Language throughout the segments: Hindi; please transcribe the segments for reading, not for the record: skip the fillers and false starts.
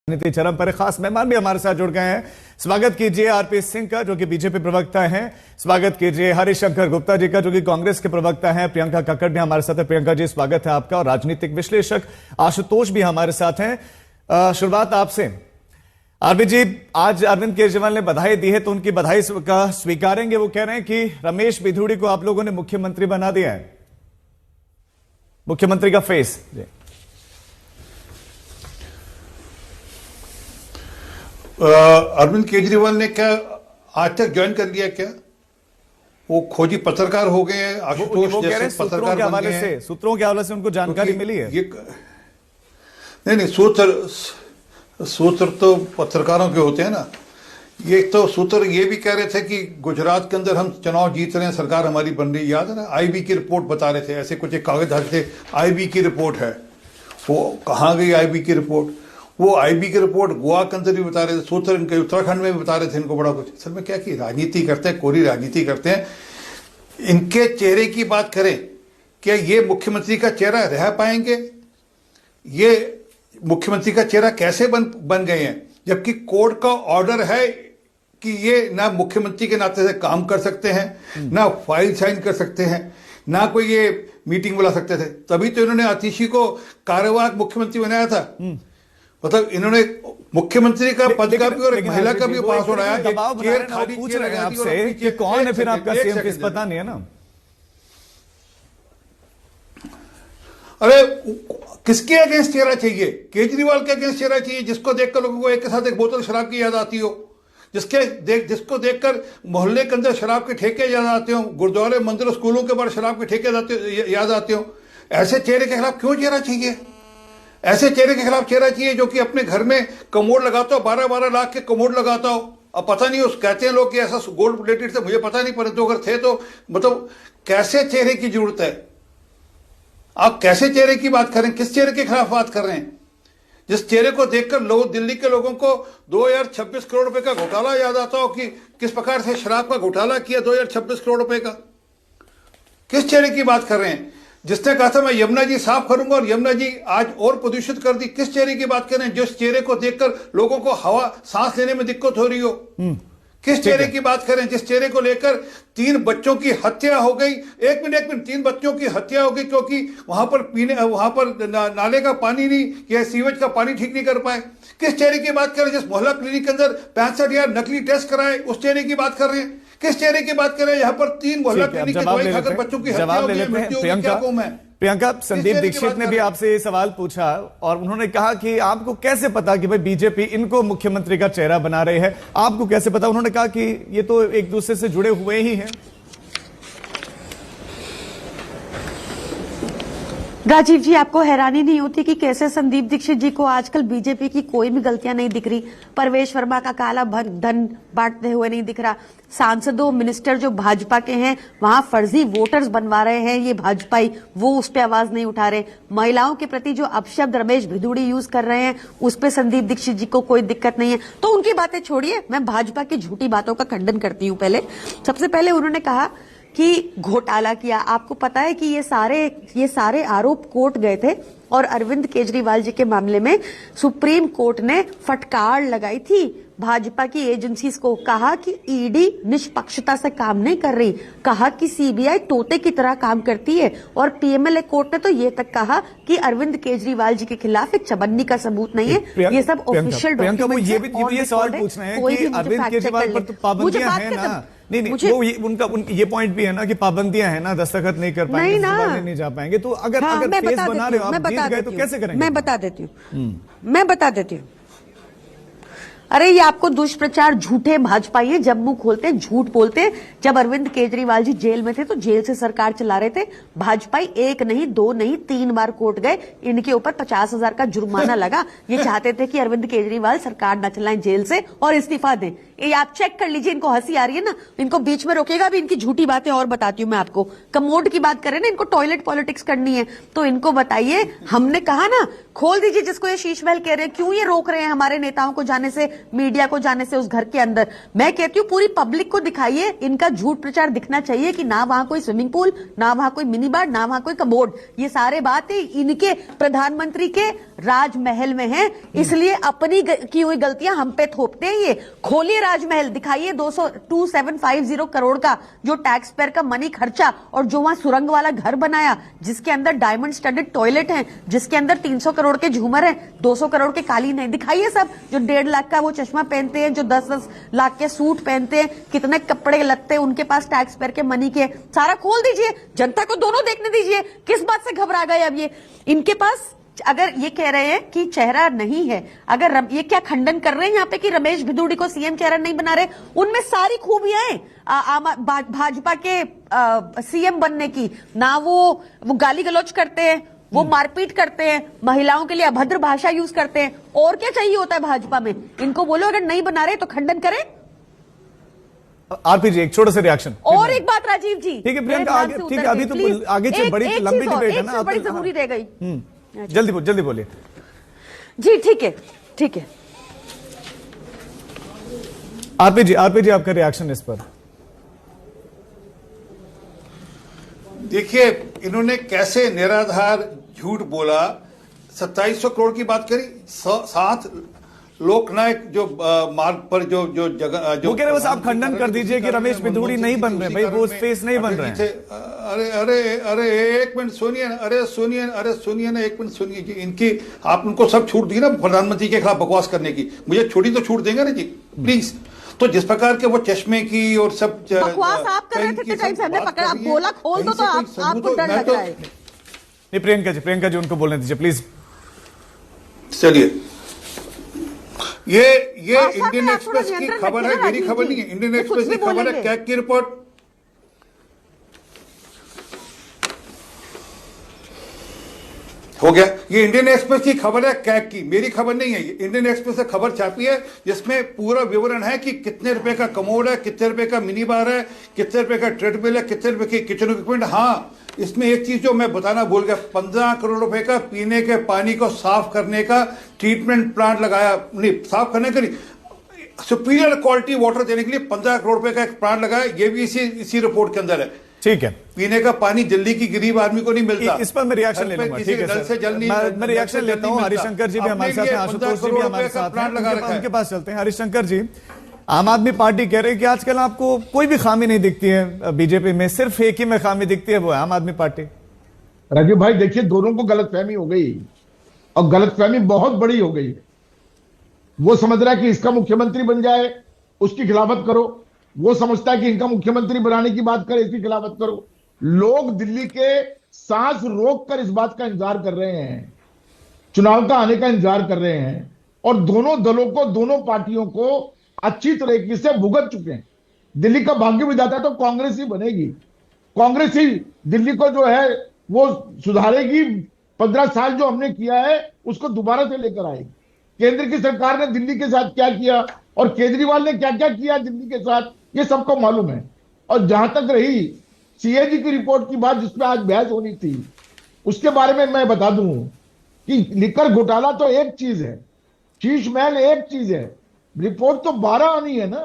राजनीति चरम पर। खास मेहमान भी हमारे साथ जुड़ गए हैं। स्वागत कीजिए आरपी सिंह का, जो कि बीजेपी प्रवक्ता हैं। स्वागत कीजिए हरिशंकर गुप्ता जी का, जो कि कांग्रेस के प्रवक्ता हैं। प्रियंका कक्कड़ भी हमारे साथ है। प्रियंका जी, स्वागत है आपका। और राजनीतिक विश्लेषक आशुतोष भी हमारे साथ हैं। शुरुआत आपसे आरपी जी, आज अरविंद केजरीवाल ने बधाई दी है, तो उनकी बधाई का स्वीकारेंगे? वो कह रहे हैं कि रमेश बिधूड़ी को आप लोगों ने मुख्यमंत्री बना दिया है, मुख्यमंत्री का फेस। अरविंद केजरीवाल ने क्या आज तक ज्वाइन कर लिया? क्या वो खोजी पत्रकार हो गए हैं? आशुतोष जैसे पत्रकार बन गए हैं। सूत्रों के हवाले से उनको जानकारी मिली है। ये नहीं, सूत्र तो पत्रकारों के होते हैं ना। ये तो सूत्र ये भी कह रहे थे कि गुजरात के अंदर हम चुनाव जीत रहे हैं, सरकार हमारी बन रही। याद है ना, आईबी की रिपोर्ट बता रहे थे, ऐसे कुछ एक कागज थे, आईबी की रिपोर्ट है। वो कहाँ गई आईबी की रिपोर्ट? वो आईबी की रिपोर्ट गोवा के अंदर भी बता रहे थे, सूत्र इनके उत्तराखंड में भी बता रहे थे इनको बड़ा कुछ। असल में क्या की राजनीति करते हैं, कोरी राजनीति करते हैं। इनके चेहरे की बात करें, क्या ये मुख्यमंत्री का चेहरा रह पाएंगे? ये मुख्यमंत्री का चेहरा कैसे बन गए हैं, जबकि कोर्ट का ऑर्डर है कि ये ना मुख्यमंत्री के नाते से काम कर सकते हैं, ना फाइल साइन कर सकते हैं, ना कोई ये मीटिंग बुला सकते थे। तभी तो इन्होंने आतिशी को कार्यवाहक मुख्यमंत्री बनाया था। मतलब इन्होंने मुख्यमंत्री का पद का भी और एक महिला का भी पास हो रहा है। पूछ रहे हैं आपसे कि कौन है फिर आपका सीएम, किस पता नहीं है ना। अरे किसके अगेंस्ट चेहरा चाहिए? केजरीवाल के अगेंस्ट चेहरा चाहिए, जिसको देखकर लोगों को एक के साथ एक बोतल शराब की याद आती हो, जिसको देखकर मोहल्ले के अंदर शराब के ठेके याद आते हो, गुरुद्वारे मंदिरों स्कूलों के बाहर शराब के ठेके याद आते हो। ऐसे चेहरे के खिलाफ क्यों चेहरा चाहिए? ऐसे चेहरे के खिलाफ चेहरा चाहिए जो कि अपने घर में कमोड लगाता हो, 12-12 लाख के कमोड लगाता हो। अब पता नहीं, उस कहते हैं लोग कि ऐसा गोल्ड प्लेटेड थे, मुझे पता नहीं, परंतु अगर थे तो मतलब कैसे चेहरे की जरूरत है? आप कैसे चेहरे की बात करें? किस चेहरे के खिलाफ बात कर रहे हैं? जिस चेहरे को देखकर लोग, दिल्ली के लोगों को 2026 करोड़ रुपए का घोटाला याद आता हो कि किस प्रकार से शराब का घोटाला किया 2026 करोड़ रुपए का। किस चेहरे की बात कर रहे हैं? जिसने कहा था मैं यमुना जी साफ करूंगा और यमुना जी आज और प्रदूषित कर दी। किस चेहरे की बात कर रहे हैं? जिस चेहरे को देखकर लोगों को हवा सांस लेने में दिक्कत हो रही हो। किस चेहरे की बात करें? जिस चेहरे को लेकर 3 बच्चों की हत्या हो गई। एक मिनट 3 बच्चों की हत्या हो गई क्योंकि वहां पर नाले का पानी नहीं या सीवेज का पानी ठीक नहीं कर पाए। किस चेहरे की बात करें? जिस मोहल्ला क्लिनिक के अंदर 65,000 नकली टेस्ट कराए, उस चेहरे की बात कर रहे हैं? किस चेहरे की बात करें? यहाँ पर 3 मोहल्ला क्लिनिक के दवाई खाकर बच्चों की हत्या हो गई। प्रियंका, संदीप दीक्षित ने भी आपसे ये सवाल पूछा और उन्होंने कहा कि आपको कैसे पता कि भाई बीजेपी इनको मुख्यमंत्री का चेहरा बना रही है? आपको कैसे पता? उन्होंने कहा कि ये तो एक दूसरे से जुड़े हुए ही हैं। राजीव जी, आपको हैरानी नहीं होती कि कैसे संदीप दीक्षित जी को आजकल बीजेपी की कोई भी गलतियां नहीं दिख रही? परवेश वर्मा का काला धन बांटते हुए नहीं दिख रहा। सांसदों, मिनिस्टर जो भाजपा के हैं वहां फर्जी वोटर्स बनवा रहे हैं ये भाजपाई, वो उस पर आवाज नहीं उठा रहे। महिलाओं के प्रति जो अपशब्द रमेश भिदुड़ी यूज कर रहे हैं उस पर संदीप दीक्षित जी को कोई दिक्कत नहीं है। तो उनकी बातें छोड़िए, मैं भाजपा की झूठी बातों का खंडन करती हूँ। सबसे पहले उन्होंने कहा कि घोटाला किया। आपको पता है कि ये सारे आरोप कोर्ट गए थे और अरविंद केजरीवाल जी के मामले में सुप्रीम कोर्ट ने फटकार लगाई थी भाजपा की एजेंसीज को। कहा कि ईडी निष्पक्षता से काम नहीं कर रही, कहा कि सीबीआई तोते की तरह काम करती है। और पीएमएलए कोर्ट ने तो ये तक कहा कि अरविंद केजरीवाल जी के खिलाफ एक चबन्नी का सबूत नहीं है। ये सब ऑफिशियल डॉक्यूमेंट है। ये सवाल पूछ रहे हैं कि अरविंद केजरीवाल पर तो पाबंदियां हैं ना? नहीं, वो ये पॉइंट भी है ना कि पाबंदियां हैं ना, दस्तखत नहीं कर पाएंगे, नहीं जा पाएंगे। तो अगर फेस बना रहे हो आप, जीत गए तो कैसे करेंगे? मैं बता देती हूँ। अरे ये आपको दुष्प्रचार, झूठे भाजपाई है, जब मुंह खोलते हैं झूठ बोलते हैं। जब अरविंद केजरीवाल जी जेल में थे तो जेल से सरकार चला रहे थे भाजपाई। 1 नहीं 2 नहीं 3 बार कोर्ट गए, इनके ऊपर 50,000 का जुर्माना लगा। ये चाहते थे कि अरविंद केजरीवाल सरकार न चलाएं जेल से और इस्तीफा दें। ये आप चेक कर लीजिए, इनको हंसी आ रही है ना, इनको बीच में रोकेगा भी, इनकी झूठी बातें और बताती हूँ मैं आपको। कमोड की बात करें ना, इनको टॉयलेट पॉलिटिक्स करनी है तो इनको बताइए। हमने कहा ना, खोल दीजिए जिसको ये शीश महल कह रहे हैं, क्यों ये रोक रहे हैं हमारे नेताओं को जाने से मीडिया को जाने से उस घर के अंदर। मैं कहती हूँ पूरी पब्लिक को दिखाइए, इनका झूठ प्रचार दिखना चाहिए कि ना वहां कोई स्विमिंग पूल, ना वहां कोई मिनी बार, ना वहां कोई कमोड। ये सारे बातें इनके प्रधानमंत्री के राजमहल में हैं, इसलिए अपनी की हुई गलतियां हम पे थोपते हैं। ये खोलिए राजमहल, दिखाइए 2750 करोड़ का जो टैक्स पेयर का मनी खर्चा, और जो वहां सुरंग वाला घर बनाया जिसके अंदर डायमंड स्टडेड टॉयलेट है, जिसके अंदर 300 करोड़ के झूमर हैं, 200 करोड़ के कालीन है। दिखाइए सब, जो 1.5 लाख का वो चश्मा पहनते हैं, जो 10-10 लाख के सूट पहनते हैं, कितने कपड़े लगते हैं उनके पास टैक्स पेयर के मनी के, सारा खोल दीजिए, जनता को दोनों देखने दीजिए। किस बात से घबरा गए अब ये? इनके पास अगर ये कह रहे हैं कि चेहरा नहीं है, अगर ये क्या खंडन कर रहे हैं यहाँ पे कि रमेश भिदुड़ी को सीएम चेहरा नहीं बना रहे? उनमें सारी खूबियां हैं भाजपा के सीएम बनने की। ना वो गाली गलौज करते हैं, वो मारपीट करते हैं, महिलाओं के लिए अभद्र भाषा यूज करते हैं, और क्या चाहिए होता है भाजपा में? इनको बोलो अगर नहीं बना रहे तो खंडन करें। आरपी जी एक छोटा सा रिएक्शन। और एक बात राजीव जी, ठीक है प्रियंका, आगे ठीक है, अभी तो आगे चल, बड़ी लंबी डिबेट है ना, बड़ी जरूरी रह गई। जल्दी बोलिए जी। ठीक है आरपी जी आपका रिएक्शन इस पर। देखिए इन्होंने कैसे निराधार झूठ बोला। 2700 करोड़ की बात करी, साथ लोकनायक जो मार्ग पर जो जगह जो वो कह रहे बस आप खंडन कर दीजिए कि रमेश भिदुड़ी नहीं बन रहे, भाई वो फेस नहीं बन रहे हैं। अरे एक मिनट सुनिए ना, सुनिए ना, एक मिनट सुनिए जी। इनकी आप उनको सब छूट दी ना प्रधानमंत्री के खिलाफ बकवास करने की, मुझे छोटी तो छूट देंगे ना जी प्लीज। तो जिस प्रकार के वो चश्मे की और सब बकवास आप कर रहे थे, टाइम से हमने पकड़ा, आप बोला खोल दो तो आपको डर लग रहा है। नहीं प्रियंका जी उनको बोलने दीजिए प्लीज। चलिए ये इंडियन एक्सप्रेस की खबर है, मेरी खबर नहीं है, इंडियन एक्सप्रेस की खबर है, कैग की रिपोर्ट। हो गया, ये इंडियन एक्सप्रेस की खबर है कैग की, मेरी खबर नहीं है। ये इंडियन एक्सप्रेस से खबर छापी है जिसमें पूरा विवरण है कि कितने रुपए का कमोड है, कितने रुपए का मिनी बार है, कितने रुपए का ट्रेडमिल है, कितने रुपए की किचन इक्विपमेंट। हाँ, इसमें एक चीज जो मैं बताना भूल गया, 15 करोड़ रुपए का पीने के पानी को साफ करने का ट्रीटमेंट प्लांट लगाया, नहीं साफ करने के लिए, सुपीरियर क्वालिटी वाटर देने के लिए 15 करोड़ रुपए का एक प्लांट लगाया। ये भी इसी रिपोर्ट के अंदर है। ठीक है, पीने का पानी दिल्ली की गरीब आदमी को नहीं मिलता। इस पर मैं रिएक्शन ले लूंगा। ठीक है सर, मैं रिएक्शन लेता हूं। हरिशंकर जी भी हमारे साथ हैं, आशुतोष जी भी हमारे साथ हैं, उनके पास चलते हैं। हरिशंकर जी, आम आदमी पार्टी कह रहे हैं कि आजकल आपको कोई भी खामी नहीं दिखती है बीजेपी में, सिर्फ एक ही में खामी दिखती है, वो है आम आदमी पार्टी। राजीव भाई देखिए, दोनों को गलतफहमी हो गई, और गलतफहमी बहुत बड़ी हो गई। वो समझ रहा है कि इसका मुख्यमंत्री बन जाए, उसकी खिलाफत करो। वो समझता है कि इनका मुख्यमंत्री बनाने की बात करे, इसकी खिलाफत करो। लोग दिल्ली के सांस रोक कर इस बात का इंतजार कर रहे हैं, चुनाव का आने का इंतजार कर रहे हैं, और दोनों दलों को, दोनों पार्टियों को अच्छी तरीके से भुगत चुके हैं। दिल्ली का भाग्य विधाता तो कांग्रेस ही बनेगी, कांग्रेस ही दिल्ली को जो है वो सुधारेगी। 15 साल जो हमने किया है उसको दोबारा से लेकर आएगी। केंद्र की सरकार ने दिल्ली के साथ क्या किया और केजरीवाल ने क्या क्या किया दिल्ली के साथ, ये सबको मालूम है। और जहां तक रही सीएजी की रिपोर्ट की बात, जिसमें आज बहस होनी थी, उसके बारे में मैं बता दूं कि लिकर घोटाला तो एक चीज है, शीश महल एक चीज है, रिपोर्ट तो 12 आनी है ना।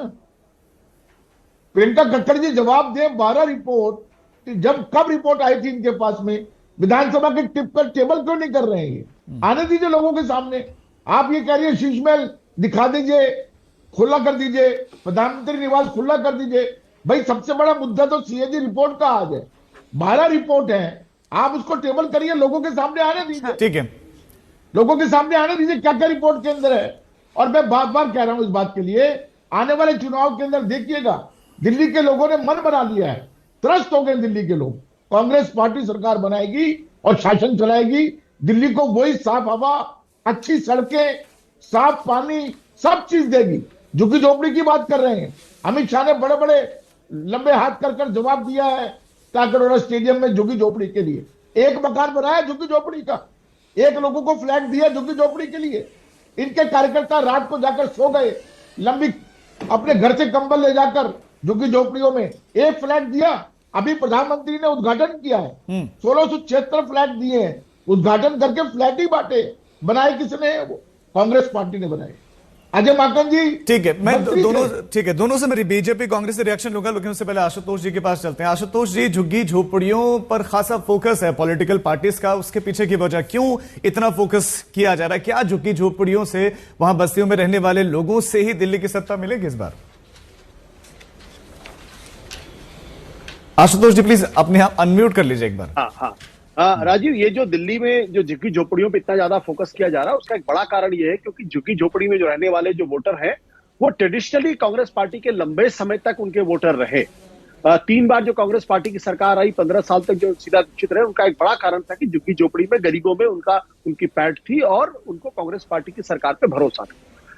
प्रियंका कक्कड़ जी जवाब दें, 12 रिपोर्ट, जब कब रिपोर्ट आई थी इनके पास में, विधानसभा के टिप पर टेबल क्यों नहीं कर रहे हैं? ये आने दीजिए लोगों के सामने। आप ये कह रही है शीश महल दिखा दीजिए, खुला कर दीजिए, प्रधानमंत्री निवास खुला कर दीजिए। भाई सबसे बड़ा मुद्दा तो सीएजी रिपोर्ट का आज है, 12 रिपोर्ट है, आप उसको टेबल करिए, लोगों के सामने आने दीजिए। ठीक है, लोगों के सामने आने दीजिए क्या क्या रिपोर्ट के अंदर है। और मैं बार बार कह रहा हूं इस बात के लिए, आने वाले चुनाव के अंदर देखिएगा, दिल्ली के लोगों ने मन बना लिया है, त्रस्त हो गए दिल्ली के लोग। कांग्रेस पार्टी सरकार बनाएगी और शासन चलाएगी, दिल्ली को वही साफ हवा, अच्छी सड़कें, साफ पानी, सब चीज देगी। झुग्गी झोपड़ी की बात कर रहे हैं, अमित शाह ने बड़े बड़े लंबे हाथ कर जवाब दिया है काकड़ोरा स्टेडियम में झुग्गी झोपड़ी के लिए। एक मकान बनाया झुग्गी झोपड़ी का, एक लोगों को फ्लैट दिया झुग्गी झोपड़ी के लिए। इनके कार्यकर्ता रात को जाकर सो गए, लंबी अपने घर से कंबल ले जाकर झुग्गी झोपड़ियों में। एक फ्लैट दिया, अभी प्रधानमंत्री ने उद्घाटन किया है, 1676 फ्लैट दिए हैं, उद्घाटन करके फ्लैट ही बांटे। बनाए किसने? वो कांग्रेस पार्टी ने बनाए। अजय माकन जी ठीक है, मैं मंत्री दोनों, थे। ठीक है, दोनों से मेरी बीजेपी कांग्रेस से रिएक्शन लूंगा, लेकिन उससे पहले आशुतोष जी के पास चलते हैं। आशुतोष जी, झुग्गी झोपड़ियों पर खासा फोकस है पॉलिटिकल पार्टीज का, उसके पीछे की वजह, क्यों इतना फोकस किया जा रहा है? क्या झुग्गी झोपड़ियों से, वहां बस्तियों में रहने वाले लोगों से ही दिल्ली की सत्ता मिलेगी इस बार? आशुतोष जी प्लीज अपने आप अनम्यूट कर लीजिए एक बार। हाँ, राजीव, ये जो दिल्ली में जो झुग्गी झोपड़ियों पे इतना ज्यादा फोकस किया जा रहा है, उसका एक बड़ा कारण ये है क्योंकि झुग्गी झोपड़ी में जो रहने वाले जो वोटर हैं, वो ट्रेडिशनली कांग्रेस पार्टी के लंबे समय तक उनके वोटर रहे। 3 बार जो कांग्रेस पार्टी की सरकार आई, 15 साल तक जो शीला दीक्षित रहे, उनका एक बड़ा कारण था कि झुग्गी झोपड़ी में गरीबों में उनकी पैठ थी और उनको कांग्रेस पार्टी की सरकार पे भरोसा था।